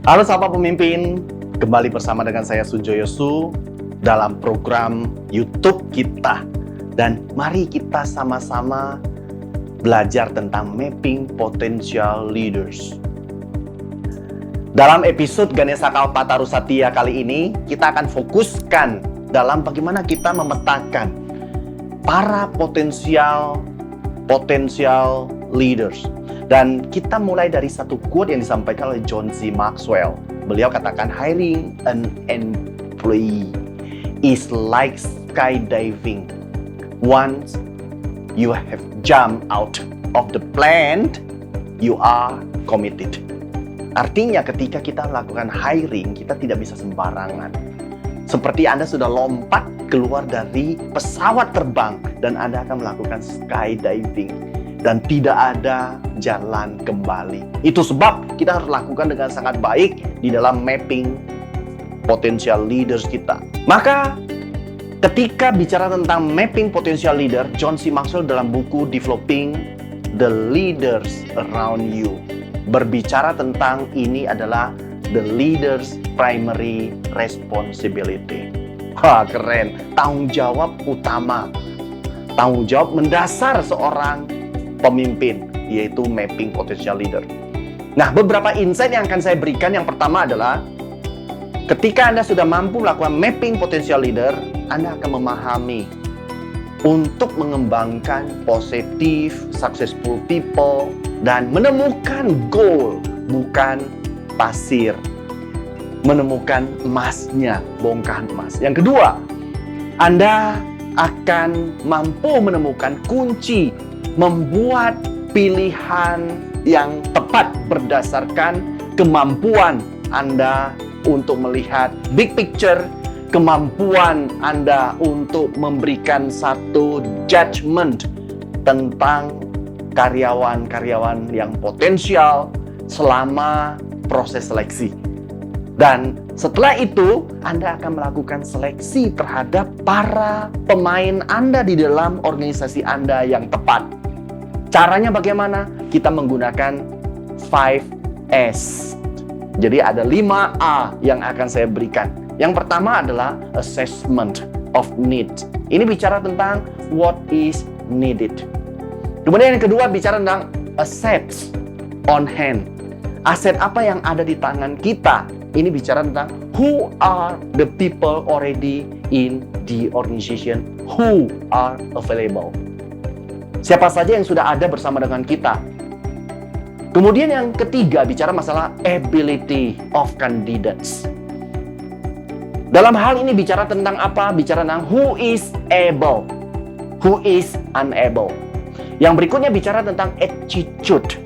Halo sahabat pemimpin, kembali bersama dengan saya Sunjoyo Su dalam program YouTube kita. Dan mari kita sama-sama belajar tentang mapping potential leaders. Dalam episode Ganesha Kalpataru Satya kali ini, kita akan fokuskan dalam bagaimana kita memetakan para potensial leaders. Dan kita mulai dari satu quote yang disampaikan oleh John C. Maxwell. Beliau katakan, hiring an employee is like skydiving. Once you have jumped out of the plane, you are committed. Artinya ketika kita lakukan hiring, kita tidak bisa sembarangan. Seperti Anda sudah lompat keluar dari pesawat terbang dan Anda akan melakukan skydiving. Dan tidak ada jalan kembali. Itu sebab kita harus lakukan dengan sangat baik di dalam mapping potential leaders kita. Maka ketika bicara tentang mapping potential leader, John C. Maxwell dalam buku Developing the Leaders Around You berbicara tentang ini adalah the leader's primary responsibility. Wah, keren. Tanggung jawab utama. Tanggung jawab mendasar seorang pemimpin, yaitu mapping potential leader. Nah, beberapa insight yang akan saya berikan. Yang pertama adalah ketika Anda sudah mampu melakukan mapping potential leader, Anda akan memahami untuk mengembangkan positive, successful people dan menemukan goal, bukan pasir. Menemukan emasnya, bongkahan emas. Yang kedua, Anda akan mampu menemukan kunci membuat pilihan yang tepat berdasarkan kemampuan Anda untuk melihat big picture, kemampuan Anda untuk memberikan satu judgment tentang karyawan-karyawan yang potensial selama proses seleksi. Dan setelah itu, Anda akan melakukan seleksi terhadap para pemain Anda di dalam organisasi Anda yang tepat. Caranya bagaimana? Kita menggunakan 5S. Jadi ada 5A yang akan saya berikan. Yang pertama adalah assessment of need. Ini bicara tentang what is needed. Kemudian yang kedua bicara tentang assets on hand. Aset apa yang ada di tangan kita? Ini bicara tentang who are the people already in the organization, who are available. Siapa saja yang sudah ada bersama dengan kita. Kemudian yang ketiga bicara masalah ability of candidates. Dalam hal ini bicara tentang apa? Bicara tentang who is able, who is unable. Yang berikutnya bicara tentang attitude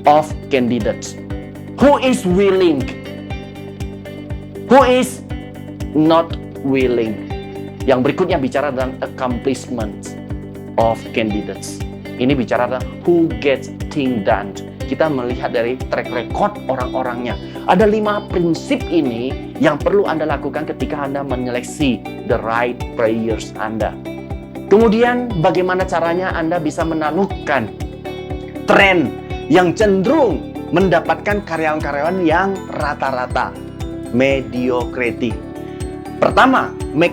of candidates. Who is willing, who is not willing. Yang berikutnya bicara tentang accomplishments of candidates. Ini bicara tentang who gets things done. Kita melihat dari track record orang-orangnya. Ada 5 prinsip ini yang perlu Anda lakukan ketika Anda menyeleksi the right players Anda. Kemudian bagaimana caranya Anda bisa menaklukkan tren yang cenderung mendapatkan karyawan-karyawan yang rata-rata, mediocrity. Pertama, make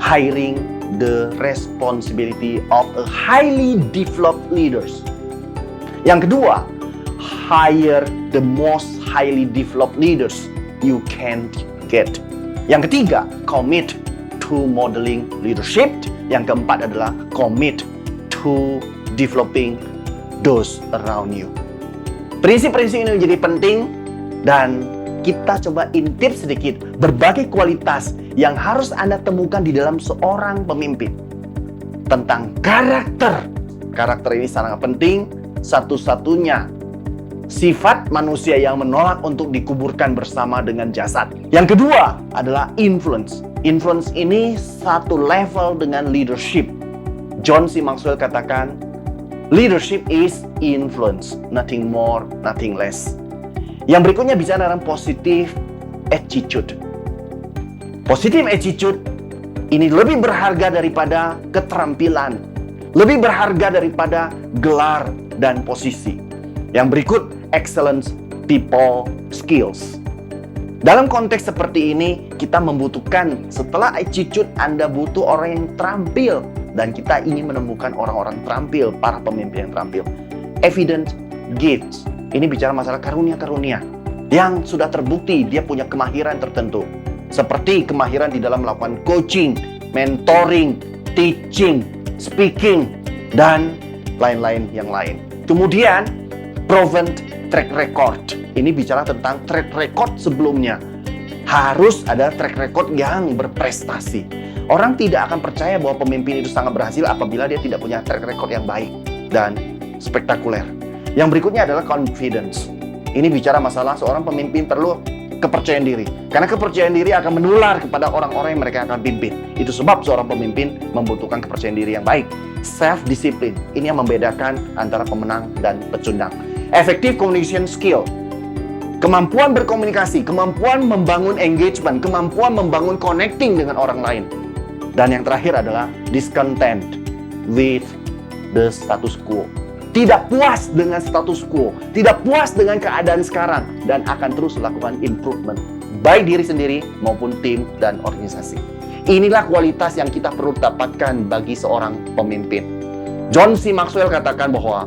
hiring the responsibility of a highly developed leaders. Yang kedua, hire the most highly developed leaders you can get. Yang ketiga, commit to modeling leadership. Yang keempat adalah commit to developing those around you. Prinsip-prinsip ini menjadi penting dan kita coba intip sedikit berbagai kualitas yang harus Anda temukan di dalam seorang pemimpin. Tentang karakter. Karakter ini sangat penting. Satu-satunya sifat manusia yang menolak untuk dikuburkan bersama dengan jasad. Yang kedua adalah influence. Influence ini satu level dengan leadership. John C. Maxwell katakan, leadership is influence, nothing more, nothing less. Yang berikutnya bicara tentang positive attitude. Positive attitude ini lebih berharga daripada keterampilan, lebih berharga daripada gelar dan posisi. Yang berikut, excellence people skills. Dalam konteks seperti ini, kita membutuhkan, setelah attitude, Anda butuh orang yang terampil. Dan kita ingin menemukan orang-orang terampil, para pemimpin yang terampil. Evident gifts. Ini bicara masalah karunia-karunia yang sudah terbukti dia punya kemahiran tertentu. Seperti kemahiran di dalam melakukan coaching, mentoring, teaching, speaking, dan lain-lain yang lain. Kemudian, proven track record. Ini bicara tentang track record sebelumnya. Harus ada track record yang berprestasi. Orang tidak akan percaya bahwa pemimpin itu sangat berhasil apabila dia tidak punya track record yang baik dan spektakuler. Yang berikutnya adalah confidence. Ini bicara masalah seorang pemimpin perlu kepercayaan diri. Karena kepercayaan diri akan menular kepada orang-orang yang mereka akan pimpin. Itu sebab seorang pemimpin membutuhkan kepercayaan diri yang baik. Self-discipline. Ini yang membedakan antara pemenang dan pecundang. Effective communication skill. Kemampuan berkomunikasi, kemampuan membangun engagement, kemampuan membangun connecting dengan orang lain. Dan yang terakhir adalah discontent with the status quo. Tidak puas dengan status quo, tidak puas dengan keadaan sekarang, dan akan terus lakukan improvement, baik diri sendiri maupun tim dan organisasi. Inilah kualitas yang kita perlu dapatkan bagi seorang pemimpin. John C. Maxwell katakan bahwa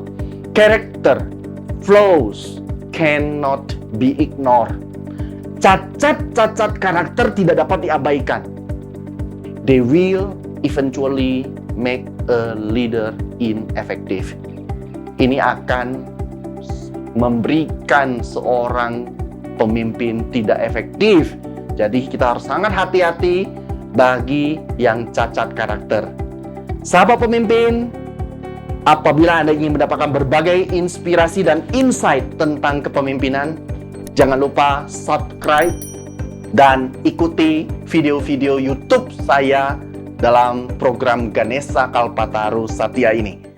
character flaws cannot be ignored. Cacat-cacat karakter tidak dapat diabaikan. They will eventually make a leader ineffective. Ini akan memberikan seorang pemimpin tidak efektif. Jadi kita harus sangat hati-hati bagi yang cacat karakter. Sahabat pemimpin, apabila Anda ingin mendapatkan berbagai inspirasi dan insight tentang kepemimpinan, jangan lupa subscribe dan ikuti video-video YouTube saya dalam program Ganesha Kalpataru Satya ini.